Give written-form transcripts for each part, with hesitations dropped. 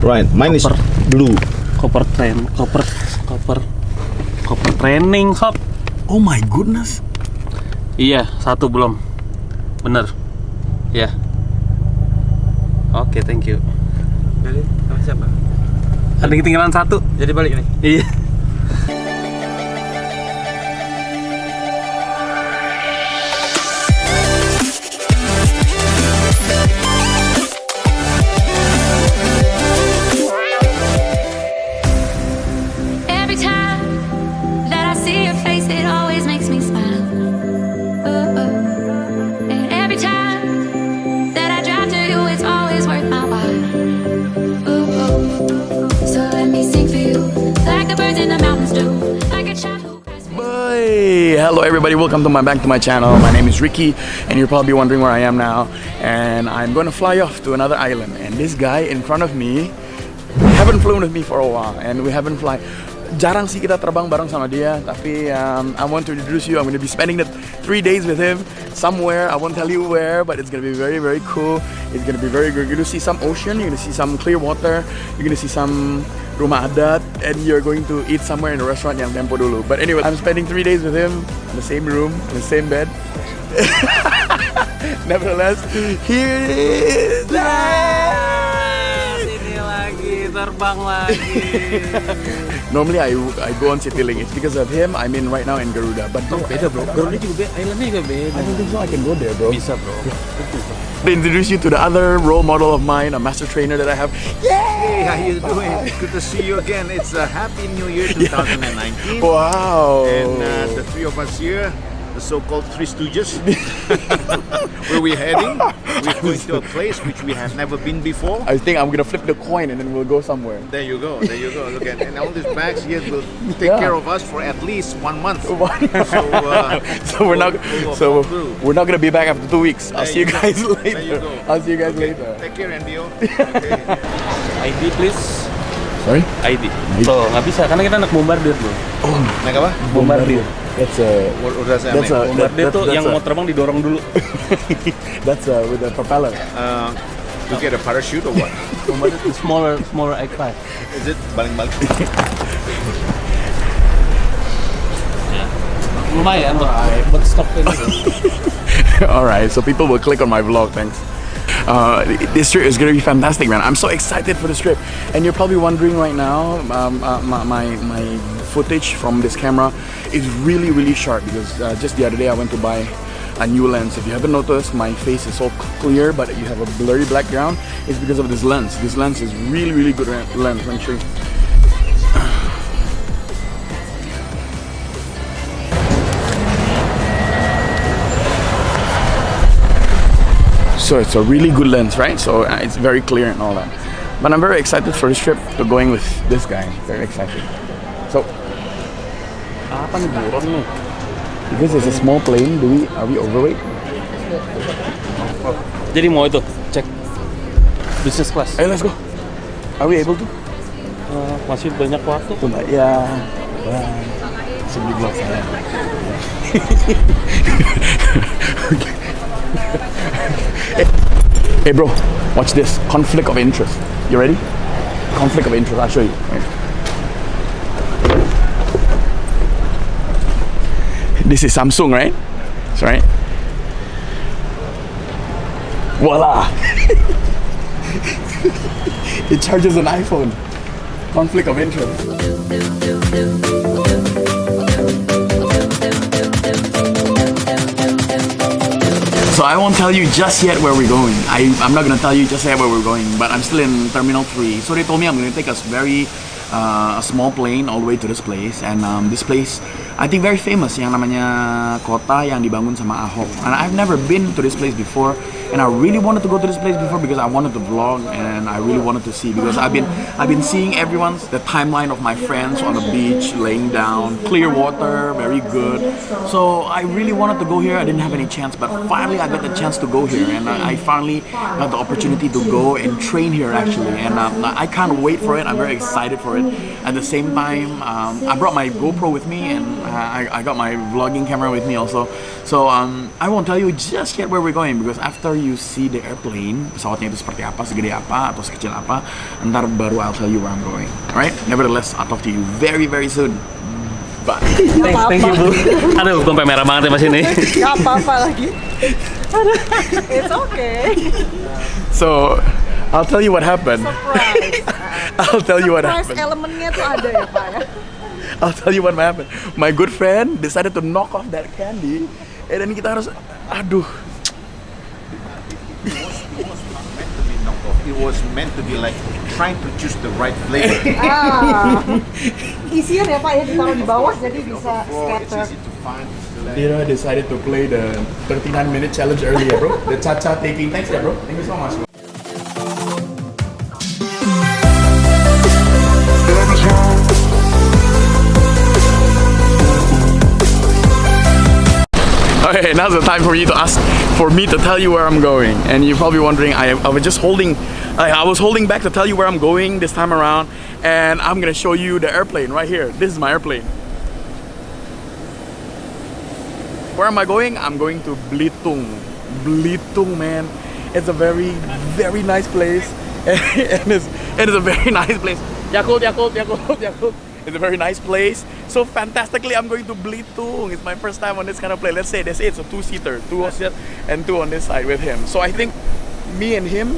Right, mine is blue. Koper training sob. Oh my goodness. Iya, satu belum. Bener. Ya. Oke, thank you. Jadi sama siapa? Ada ketinggalan satu. Jadi balik nih. Iya. Every time that I see your face, it always makes me smile. And every time that I drive to you, it's always worth my while. So let me sing for you, like the birds in the mountains do, like a child who cries for you. Hey, hello everybody, welcome back to my channel. My name is Ricky and you're probably wondering where I am now. And I'm going to fly off to another island. And this guy in front of me haven't flown with me for a while. And we haven't fly. Jarang sih kita terbang bareng sama dia, tapi I want to introduce you. I'm going to be spending the 3 days with him somewhere. I won't tell you where, but it's going to be very, very cool. It's going to be very good. You're going to see some ocean, you're going to see some clear water, you're going to see some rumah adat, and you're going to eat somewhere in a restaurant yang tempo dulu. But anyway, I'm spending 3 days with him in the same room, in the same bed. Nevertheless, here it is. Sini lagi, terbang lagi. Normally I go on Citylink. It's because of him. I'm in right now in Garuda. But bro, Beda bro, Garuda juga islandnya juga beda. I don't think so. I can go there, bro. Bisa bro. To introduce you to the other role model of mine, a master trainer that I have. Hey, how you doing? Good to see you again. It's a Happy New Year 2019. Wow. And the three of us here, the so-called Three Stooges. Where we're heading? We're going to a place which we have never been before. I think I'm gonna flip the coin and then we'll go somewhere. There you go. Look at, and all these bags here will take care of us for at least 1 month. So we're not. we'll So walk through. we're not gonna be back after 2 weeks. I'll see you guys There later. you go. I'll see you guys Okay. later. Take care, Andio. Okay. ID please. Sorry? ID. Tuh, nggak bisa karena kita anak bombardir bro. Naik apa? Bombardir. That's a. Udah saya That's naik. a. Bombardir tuh yang mau terbang didorong dulu. That's with the propeller. You get a parachute or what? Bombardir itu smaller X5. Is it balik-balik? Ya. Lumayan buat stop kayak gitu. Alright, so people will click on my vlog, thanks. This trip is gonna be fantastic, man. I'm so excited for this trip. And you're probably wondering right now, my footage from this camera is really, really sharp because just the other day I went to buy a new lens. If you haven't noticed, my face is so clear, but you have a blurry background. It's because of this lens. This lens is really, really good lens. Let me show you. So it's a really good lens, right? So it's very clear and all that. But I'm very excited for this trip to going with this guy. Very excited. So Apa nih buron nih? because it's a small plane, are we overweight? Jadi mau itu cek business class. Ayo, let's go. Are we able to? Masih banyak waktu. Tunggu ya. Sebelum vlog saya. Hey bro, watch this. Conflict of interest. You ready? Conflict of interest. I'll show you. Right. This is Samsung, right? That's right. Voila! It charges an iPhone. Conflict of interest. So I won't tell you just yet where we're going. I'm not gonna tell you just yet where we're going, but I'm still in Terminal 3. So they told me I'm gonna take a small plane all the way to this place, and this place I think very famous, yang namanya kota yang dibangun sama Ahok. And I've never been to this place before, and I really wanted to go to this place before because I wanted to vlog and I really wanted to see, because I've been seeing the timeline of my friends on the beach laying down, clear water, very good. So I really wanted to go here. I didn't have any chance, but finally I got the chance to go here, and I finally got the opportunity to go and train here actually, and I can't wait for it. I'm very excited for for it. At the same time, I brought my GoPro with me, and I got my vlogging camera with me also. So I won't tell you just yet where we're going, because after you see the airplane, pesawatnya itu seperti apa, segede apa, atau sekecil apa, ntar baru I'll tell you where I'm going. Alright? Nevertheless, I'll talk to you very, very soon. Bye. Thank you, Bu. Aduh, gue merah banget ya pas ini. Gak apa-apa lagi. It's okay. So, I'll tell you what happened. Surprise. I'll tell you what Surprise happened. elemennya tuh ada ya Pak ya. I'll tell you what happened. My good friend decided to knock off that candy, and then kita harus, aduh. It was meant to be like trying to choose the right flavor. Easier ya Pak ya, ditaruh di bawah jadi bisa It's scatter. easy to find. Dira decided to play the 39-minute challenge earlier, bro. The cha-cha taking. Thanks, yeah, bro. Thank you so much. Okay, now's the time for you to ask for me to tell you where I'm going, and you're probably wondering. I was just holding, I was holding back to tell you where I'm going this time around, and I'm gonna show you the airplane right here. This is my airplane. Where am I going? I'm going to Belitung. Belitung, man. It's a very, very nice place, and it's a very nice place. Yakult. It's a very nice place. So fantastically, I'm going to Belitung. It's my first time on this kind of place. Let's say this is a two-seater, two on this and two on this side with him. So I think me and him.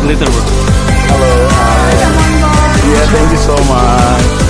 Later, bro. Hello. Hi. Yeah, thank you so much.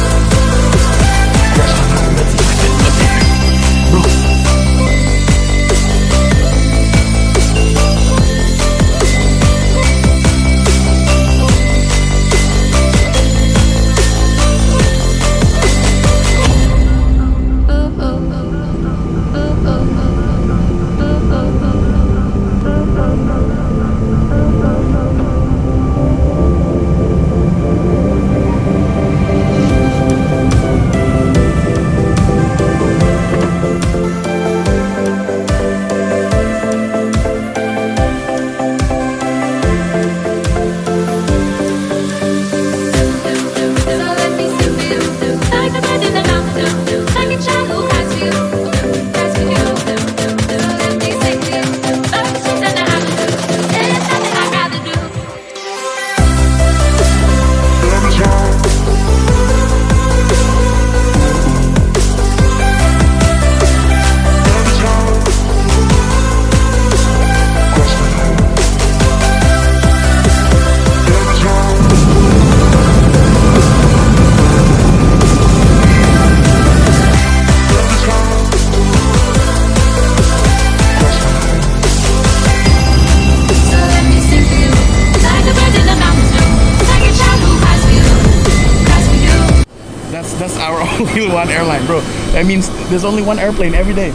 That's our only one airline, bro. That means there's only one airplane every day.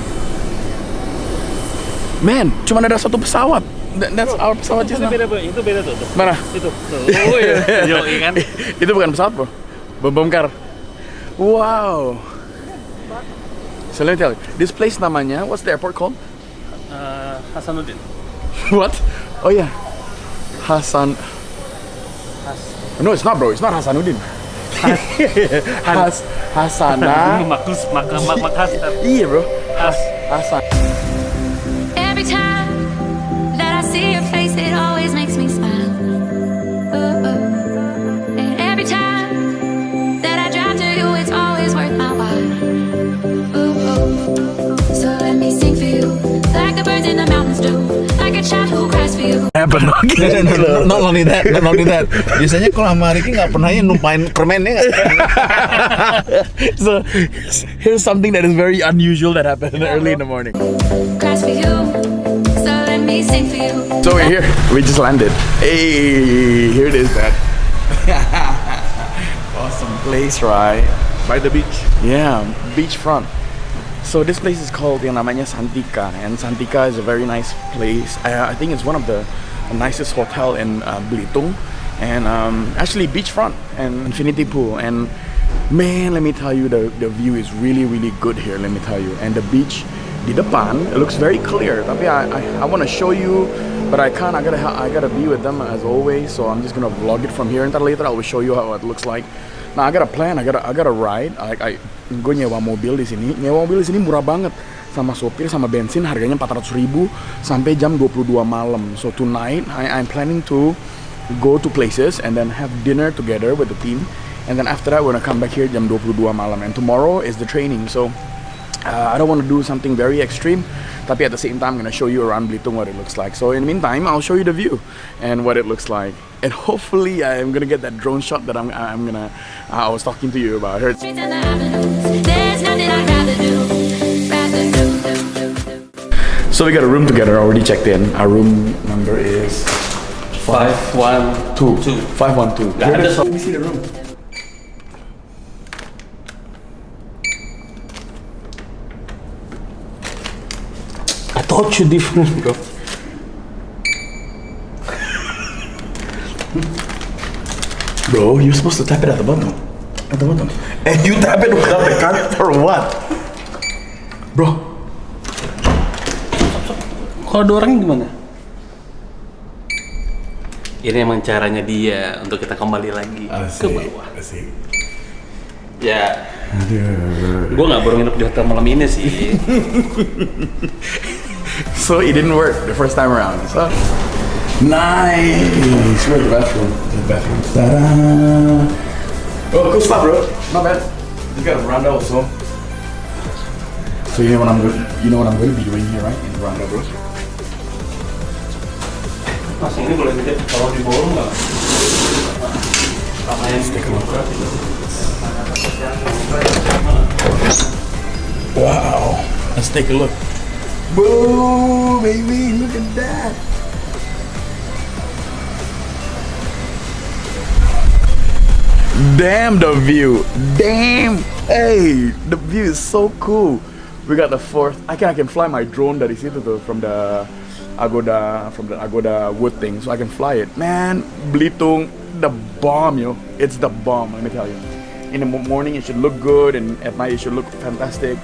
Man, cuma ada satu pesawat. That's our pesawat just now. Itu beda tuh. Mana? Itu. Oh iya. Yo, kan? Itu bukan pesawat, bro. Bom-bom kar. Wow. So let me tell you, this place namanya, what's the airport called? Hasanuddin. What? Oh yeah, No, it's not, bro. It's not Hasanuddin. Hasana. Makas. Iya, bro. Hasan. Every time that I see your face, it always makes me smile. And every time that I drive to you, it's always worth my while. So let me sing for you, like the birds in the mountains do, like a child who cries for you. Not only that. Biasanya kalau sama Ricky nggak pernah numpain permennya. So here's something that is very unusual that happened early in the morning. Cries for you, so let me sing for you. So we're here. We just landed. Hey, here it is, Dad. Awesome place, right? By the beach. Yeah, beachfront. So this place is called yang namanya Santika, and Santika is a very nice place. I think it's one of the nicest hotel in Belitung, and actually beachfront and infinity pool. And Man, let me tell you, the view is really good here, let me tell you. And the beach di depan, it looks very clear. Tapi I want to show you, but I can't. I gotta be with them as always. So I'm just gonna vlog it from here. And later I will show you how it looks like. Nah, I got a plan. I got a ride. Gue nyewa mobil di sini. Nyewa mobil di sini murah banget. Sama sopir, sama bensin, harganya 400.000 sampai jam 22 malam. So tonight, I'm planning to go to places and then have dinner together with the team. And then after that, we're gonna come back here jam 22 malam. And tomorrow is the training. So I don't want to do something very extreme. Tapi at the same time, I'm gonna show you around Belitung what it looks like. So in the meantime, I'll show you the view and what it looks like. And hopefully, I'm gonna get that drone shot that I was talking to you about. Streets and the avenues, there's nothing I'd rather do. So we got a room together, already checked in. Our room number is 512. 512. Let me see the room. I thought you different, bro. Bro, you're supposed to tap it at the bottom. At the bottom. And you tap it without the card for what? Bro. Kalau ada orang gimana? Ini emang caranya dia untuk kita kembali lagi ke bawah. Asik. Ya. Gue nggak baru nginep di hotel malam ini sih. So it didn't work the first time around. So nice. Where's the bathroom? The bathroom. Ta-da! Oh, cool spot, bro. Not bad. You got a veranda also. So you know what I'm going to be doing here, right? In the veranda, bro. Mas ini boleh ngecek kalau di bawah nggak? Let's take a look. Wow. Let's take a look. Whoa, baby, look at that. Damn the view. Damn. Hey, the view is so cool. We got the fourth. I can fly my drone dari situ tuh from the Agoda wood thing, so I can fly it. Man, Belitung, the bomb, yo. It's the bomb, let me tell you. In the morning, it should look good, and at night, it should look fantastic.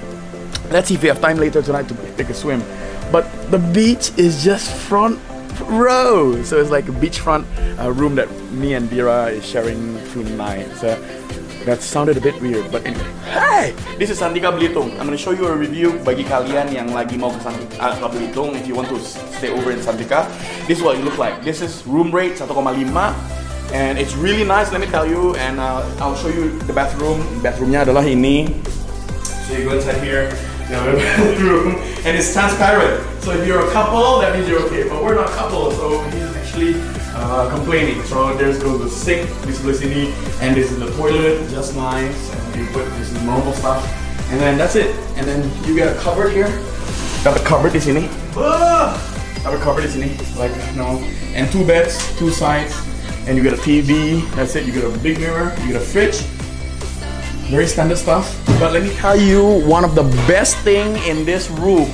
Let's see if we have time later tonight to take a swim. But the beach is just front row, so it's like a beachfront room that me and Dira is sharing tonight. So that sounded a bit weird, but anyway. Hey, this is Santika Belitung. I'm gonna show you a review bagi kalian yang lagi mau ke Belitung. If you want to stay over in Santika, this is what it look like. This is room rate 1,5, and it's really nice. Let me tell you, and I'll show you the bathroom. Bathroomnya adalah ini. So you go inside here. You have a bathroom, and it's transparent. So if you're a couple, that means you're okay. But we're not couple, so he's actually complaining. So there's goes the sink, this is sini, and this is the toilet, just nice. And you put this is normal stuff, and then that's it. And then you get a cupboard here. Got a cupboard di sini. Got a cupboard di sini, like and 2 beds, 2 sides, and you get a TV. That's it. You get a big mirror. You get a fridge. Very standard stuff. But let me tell you, one of the best thing in this room.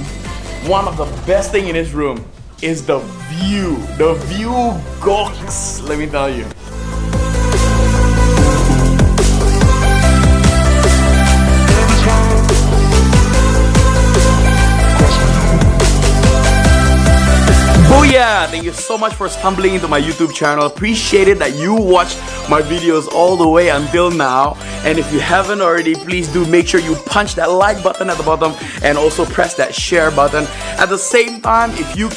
One of the best thing in this room is the view. The view goes, let me tell you. Booyah! Thank you so much for stumbling into my YouTube channel. Appreciate it that you watched my videos all the way until now. And if you haven't already, please do make sure you punch that like button at the bottom and also press that share button. At the same time, if you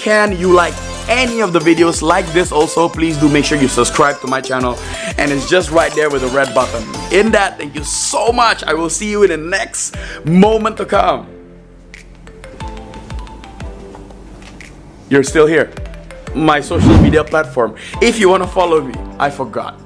like any of the videos like this also, please do make sure you subscribe to my channel. And it's just right there with the red button. In that, thank you so much. I will see you in the next moment to come. You're still here. My social media platform. If you want to follow me, I forgot.